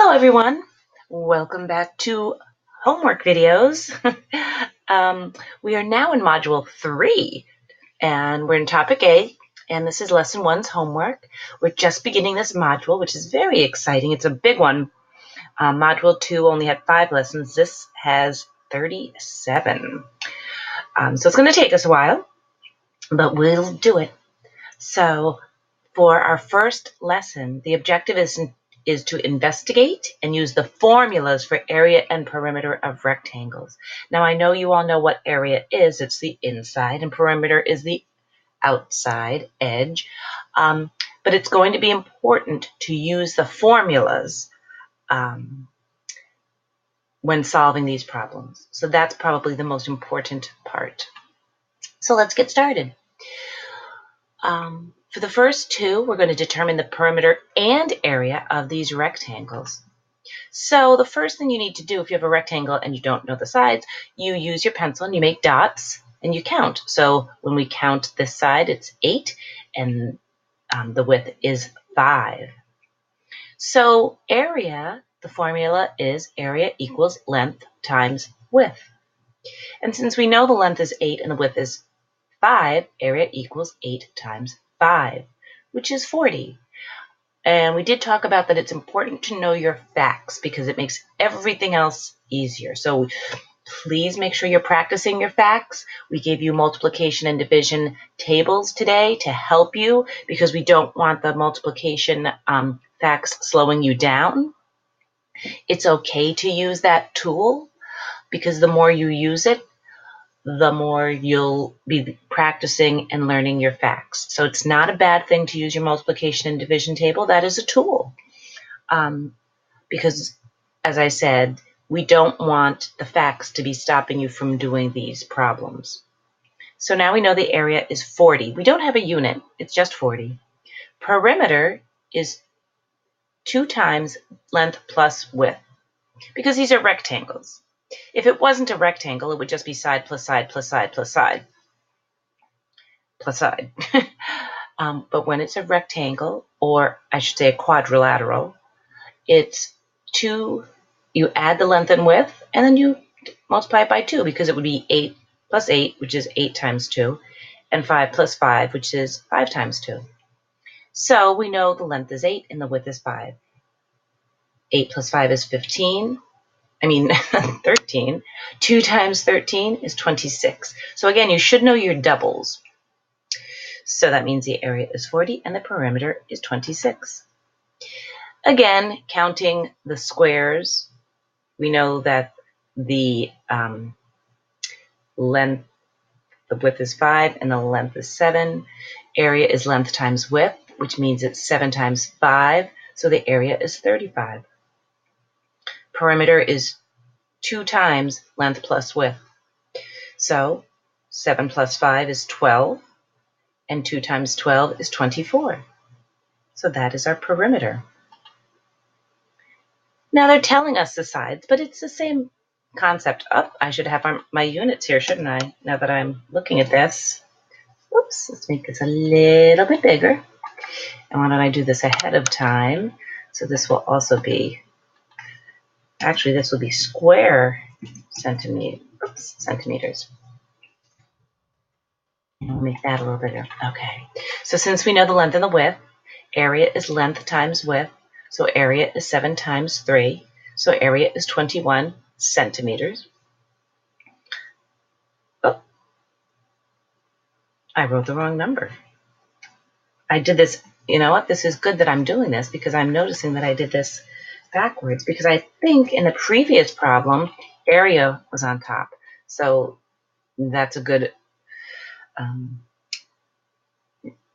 Hello everyone, welcome back to homework videos. We are now in module 3 and we're in topic A, and this is lesson 1's homework. We're just beginning this module, which is very exciting. It's a big one. Module 2 only had 5 lessons. This has 37. So it's going to take us a while, but we'll do it. So for our first lesson, the objective is to investigate and use the formulas for area and perimeter of rectangles. Now, I know you all know what area is. It's the inside, and perimeter is the outside edge. But it's going to be important to use the formulas when solving these problems. So that's probably the most important part. So let's get started. For the first two, we're going to determine the perimeter and area of these rectangles. So the first thing you need to do if you have a rectangle and you don't know the sides, you use your pencil and you make dots and you count. So when we count this side, it's 8 and the width is 5. So area, the formula is area equals length times width. And since we know the length is 8 and the width is 5, area equals 8 times 5, which is 40. And we did talk about that it's important to know your facts because it makes everything else easier. So please make sure you're practicing your facts. We gave you multiplication and division tables today to help you because we don't want the multiplication facts slowing you down. It's okay to use that tool because the more you use it, the more you'll be practicing and learning your facts. So it's not a bad thing to use your multiplication and division table. That is a tool. Because, as I said, we don't want the facts to be stopping you from doing these problems. So now we know the area is 40. We don't have a unit. It's just 40. Perimeter is 2 times length plus width because these are rectangles. If it wasn't a rectangle, it would just be side plus side plus side plus side plus side. But when it's a rectangle, or I should say a quadrilateral, it's 2, you add the length and width, and then you multiply it by 2 because it would be 8 plus 8, which is 8 times 2, and 5 plus 5, which is 5 times 2. So we know the length is 8 and the width is 5. 8 plus 5 is 13. 2 times 13 is 26. So again, you should know your doubles. So that means the area is 40 and the perimeter is 26. Again, counting the squares, we know that the length, the width is 5 and the length is 7. Area is length times width, which means it's 7 times 5, so the area is 35. Perimeter is 2 times length plus width. So 7 plus 5 is 12, and 2 times 12 is 24. So that is our perimeter. Now they're telling us the sides, but it's the same concept. Oh, I should have my units here, shouldn't I? Now that I'm looking at this. Oops, let's make this a little bit bigger. And why don't I do this ahead of time? So this will also be, actually this will be square centimeters. I'll make that a little bigger. Okay, so since we know the length and the width, area is length times width. So area is 7 times 3. So area is 21 centimeters. Oh, I wrote the wrong number. I did this, you know what? This is good that I'm doing this because I'm noticing that I did this backwards because I think in the previous problem, area was on top. So that's a good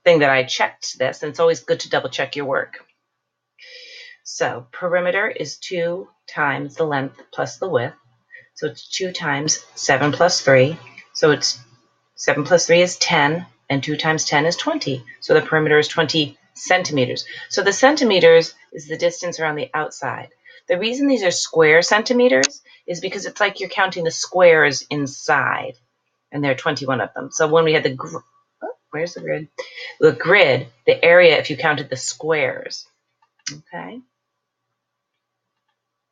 thing that I checked this, and it's always good to double check your work. So perimeter is 2 times the length plus the width. So it's 2 times 7 plus 3. So it's 7 plus 3 is 10, and 2 times 10 is 20. So the perimeter is 20 centimeters. So the centimeters is the distance around the outside. The reason these are square centimeters is because it's like you're counting the squares inside, and there are 21 of them. So when we had where's the grid? The grid, the area, if you counted the squares. Okay.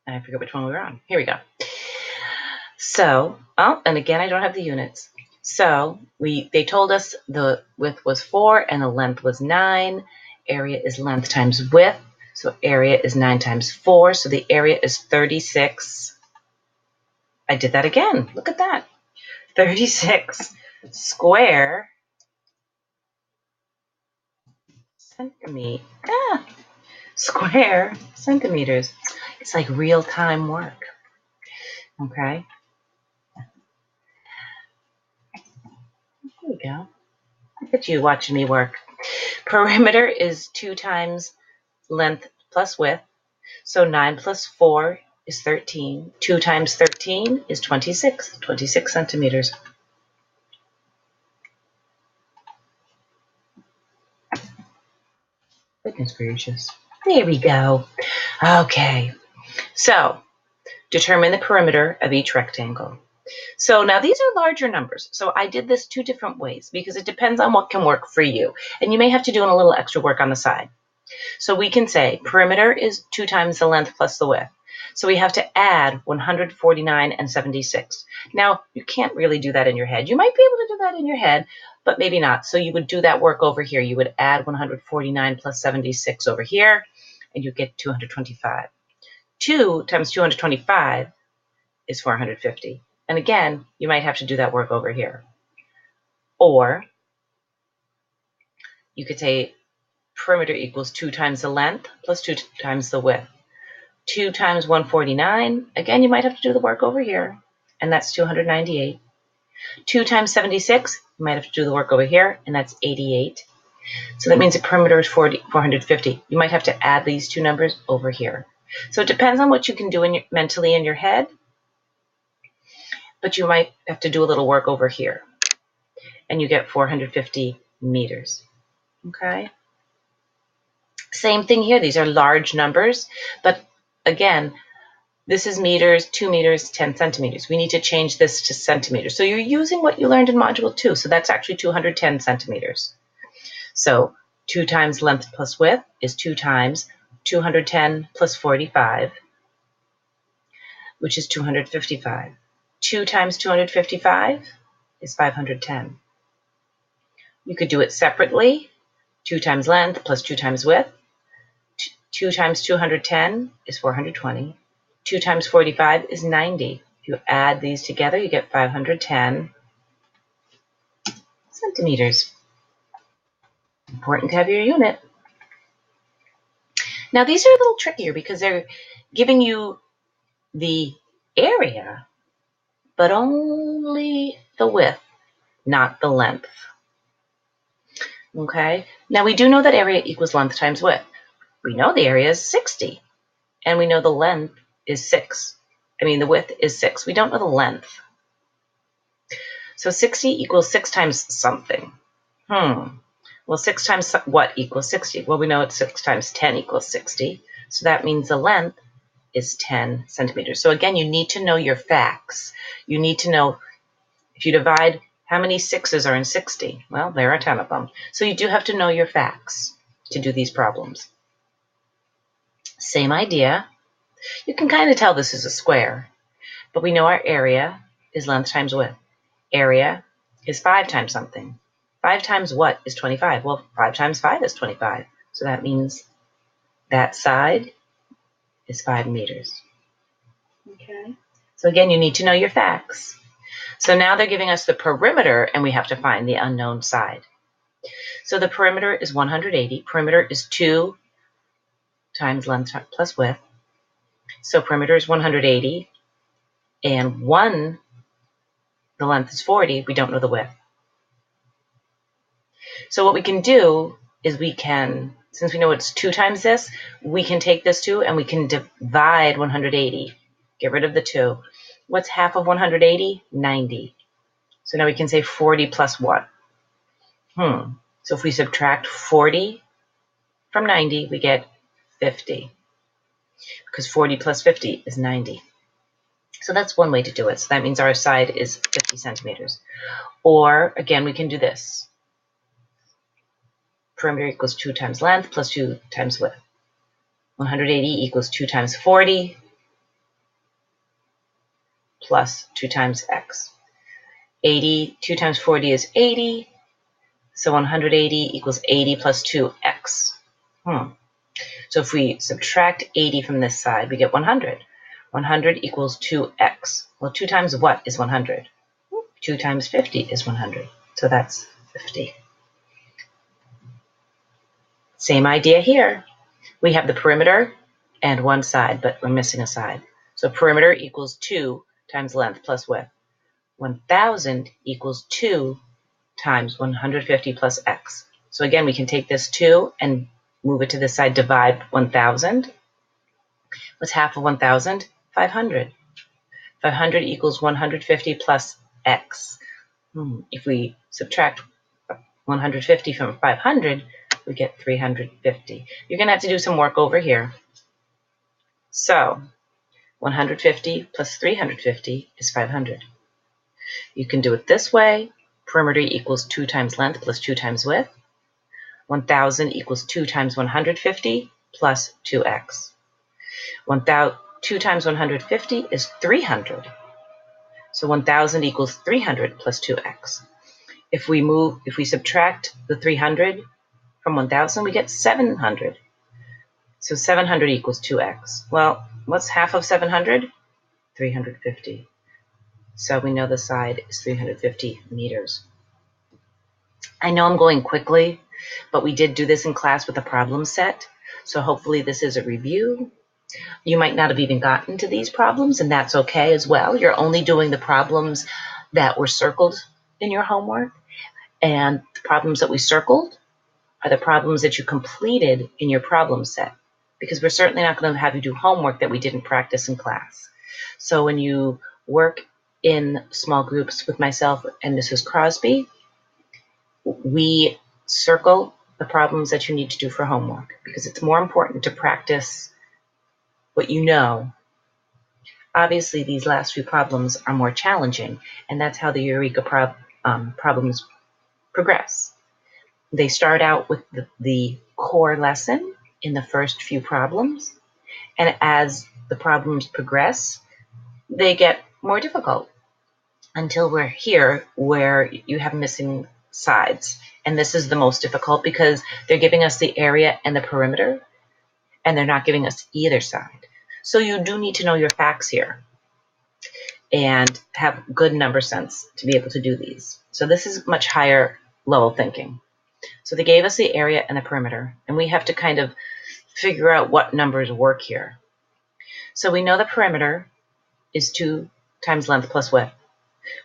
I forget which one we were on. Here we go. So, oh, and again, I don't have the units. So they told us the width was 4 and the length was 9. Area is length times width. So area is 9 times 4. So the area is 36. I did that again. Look at that. 36 square square centimeters. It's like real-time work. Okay. There we go. Look at you watching me work. Perimeter is 2 times length plus width. So 9 plus 4 is 13. 2 times 13 is 26. 26 centimeters. Goodness gracious. There we go. Okay. So determine the perimeter of each rectangle. So now these are larger numbers. So I did this 2 different ways because it depends on what can work for you. And you may have to do a little extra work on the side. So we can say perimeter is 2 times the length plus the width. So we have to add 149 and 76. Now, you can't really do that in your head. You might be able to do that in your head, but maybe not. So you would do that work over here. You would add 149 plus 76 over here, and you get 225. 2 times 225 is 450. And again, you might have to do that work over here. Or you could say perimeter equals 2 times the length plus 2 times the width. 2 times 149, again, you might have to do the work over here, and that's 298. 2 times 76, you might have to do the work over here, and that's 88. So that means the perimeter is 450. You might have to add these 2 numbers over here. So it depends on what you can do mentally in your head, but you might have to do a little work over here, and you get 450 meters. Okay? Same thing here. These are large numbers, but again, this is meters, 2 meters, 10 centimeters. We need to change this to centimeters. So you're using what you learned in Module 2. So that's actually 210 centimeters. So 2 times length plus width is 2 times 210 plus 45, which is 255. 2 times 255 is 510. You could do it separately. 2 times length plus 2 times width. 2 times 210 is 420. 2 times 45 is 90. If you add these together, you get 510 centimeters. Important to have your unit. Now, these are a little trickier because they're giving you the area, but only the width, not the length. Okay? Now, we do know that area equals length times width. We know the area is 60, and we know the length is 6. The width is 6. We don't know the length. So 60 equals 6 times something. Well, 6 times what equals 60? Well, we know it's 6 times 10 equals 60. So that means the length is 10 centimeters. So again, you need to know your facts. You need to know if you divide how many 6s are in 60. Well, there are 10 of them. So you do have to know your facts to do these problems. Same idea. You can kind of tell this is a square, but we know our area is length times width. Area is 5 times something. 5 times what is 25? Well, 5 times 5 is 25. So that means that side is 5 meters. Okay. So again, you need to know your facts. So now they're giving us the perimeter, and we have to find the unknown side. So the perimeter is 180. Perimeter is 2 times length plus width. So perimeter is 180. And 1, the length is 40. We don't know the width. So what we can do is since we know it's 2 times this, we can take this 2 and we can divide 180. Get rid of the 2. What's half of 180? 90. So now we can say 40 plus what? So if we subtract 40 from 90, we get 50. Because 40 plus 50 is 90. So that's one way to do it. So that means our side is 50 centimeters. Or, again, we can do this. Perimeter equals 2 times length plus 2 times width. 180 equals 2 times 40 plus 2 times x. 80, 2 times 40 is 80, so 180 equals 80 plus 2x. So if we subtract 80 from this side, we get 100. 100 equals 2x. Well, 2 times what is 100? 2 times 50 is 100. So that's 50. Same idea here. We have the perimeter and one side, but we're missing a side. So perimeter equals 2 times length plus width. 1,000 equals 2 times 150 plus x. So again, we can take this 2 and move it to this side, divide 1,000. What's half of 1,000? 500. 500 equals 150 plus x. If we subtract 150 from 500, we get 350. You're going to have to do some work over here. So 150 plus 350 is 500. You can do it this way. Perimeter equals 2 times length plus 2 times width. 1,000 equals 2 times 150 plus 2x. 2 times 150 is 300. So 1,000 equals 300 plus 2x. If we subtract the 300 from 1,000, we get 700. So 700 equals 2x. Well, what's half of 700? 350. So we know the side is 350 meters. I know I'm going quickly, but we did do this in class with a problem set. So hopefully this is a review. You might not have even gotten to these problems, and that's okay as well. You're only doing the problems that were circled in your homework. And the problems that we circled are the problems that you completed in your problem set, because we're certainly not going to have you do homework that we didn't practice in class. So when you work in small groups with myself and Mrs. Crosby, we circle the problems that you need to do for homework, because it's more important to practice what you know. Obviously, these last few problems are more challenging, and that's how the Eureka problems progress. They start out with the core lesson in the first few problems, and as the problems progress, they get more difficult until we're here where you have missing sides. And this is the most difficult because they're giving us the area and the perimeter, and they're not giving us either side. So you do need to know your facts here and have good number sense to be able to do these. So this is much higher level thinking. So they gave us the area and the perimeter, and we have to kind of figure out what numbers work here. So we know the perimeter is 2 times length plus width.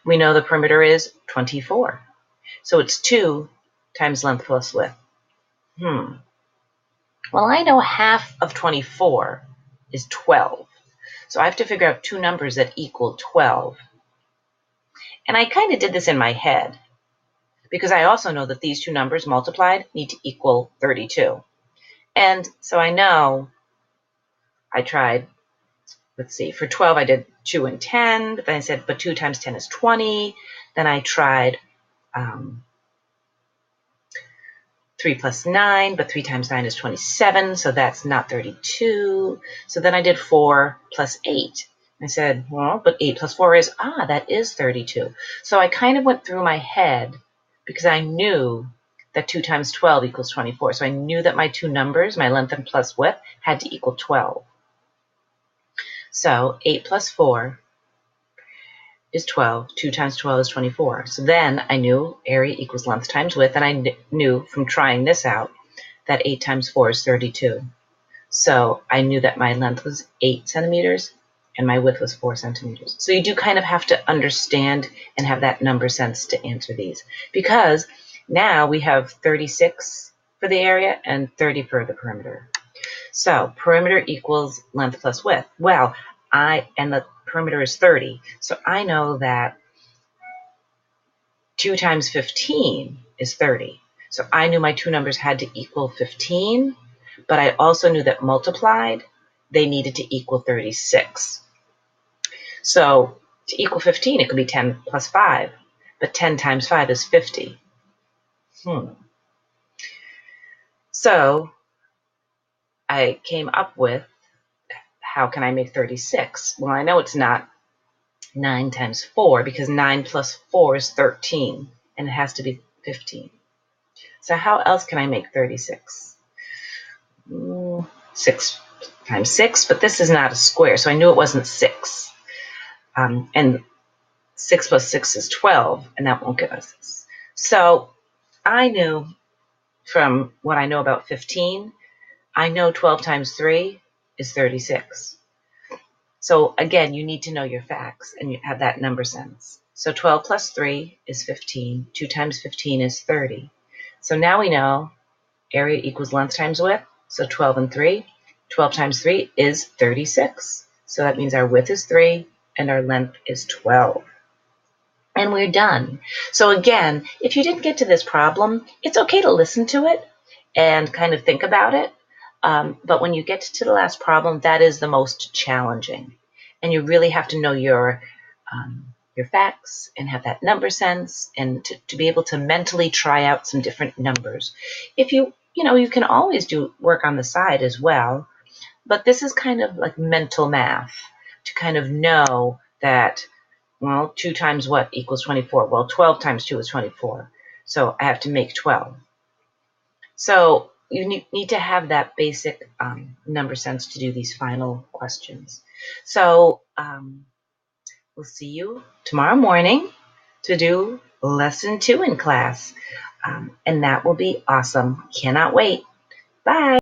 We know the perimeter is 24. So it's 2 times length plus width. Well, I know half of 24 is 12. So I have to figure out two numbers that equal 12. And I kind of did this in my head, because I also know that these two numbers multiplied need to equal 32. And so I know I tried, let's see, for 12 I did 2 and 10, but then I said, but 2 times 10 is 20. Then I tried 3 plus 9, but 3 times 9 is 27, so that's not 32. So then I did 4 plus 8. I said, well, but 8 plus 4 is, that is 32. So I kind of went through my head because I knew that 2 times 12 equals 24. So I knew that my two numbers, my length and plus width, had to equal 12. So 8 plus 4 is 12. 2 times 12 is 24. So then I knew area equals length times width, and I knew from trying this out that 8 times 4 is 32. So I knew that my length was 8 centimeters and my width was 4 centimeters. So you do kind of have to understand and have that number sense to answer these, because now we have 36 for the area and 30 for the perimeter. So perimeter equals length plus width. Well, and the perimeter is 30. So I know that 2 times 15 is 30. So I knew my two numbers had to equal 15, but I also knew that multiplied, they needed to equal 36. So to equal 15, it could be 10 plus 5, but 10 times 5 is 50. So I came up with, how can I make 36? Well, I know it's not 9 times 4, because 9 plus 4 is 13, and it has to be 15. So how else can I make 36? 6 times 6, but this is not a square, so I knew it wasn't 6. And 6 plus 6 is 12, and that won't give us this. So I knew from what I know about 15, I know 12 times 3 is 36. So again, you need to know your facts and you have that number sense. So 12 plus 3 is 15. 2 times 15 is 30. So now we know area equals length times width. So 12 and 3. 12 times 3 is 36. So that means our width is 3 and our length is 12. And we're done. So again, if you didn't get to this problem, it's okay to listen to it and kind of think about it. But when you get to the last problem, that is the most challenging. And you really have to know your facts and have that number sense and to be able to mentally try out some different numbers. If you can always do work on the side as well, but this is kind of like mental math to kind of know that, well, 2 times what equals 24? Well, 12 times 2 is 24. So I have to make 12. So you need to have that basic number sense to do these final questions. So we'll see you tomorrow morning to do lesson 2 in class. And that will be awesome. Cannot wait. Bye.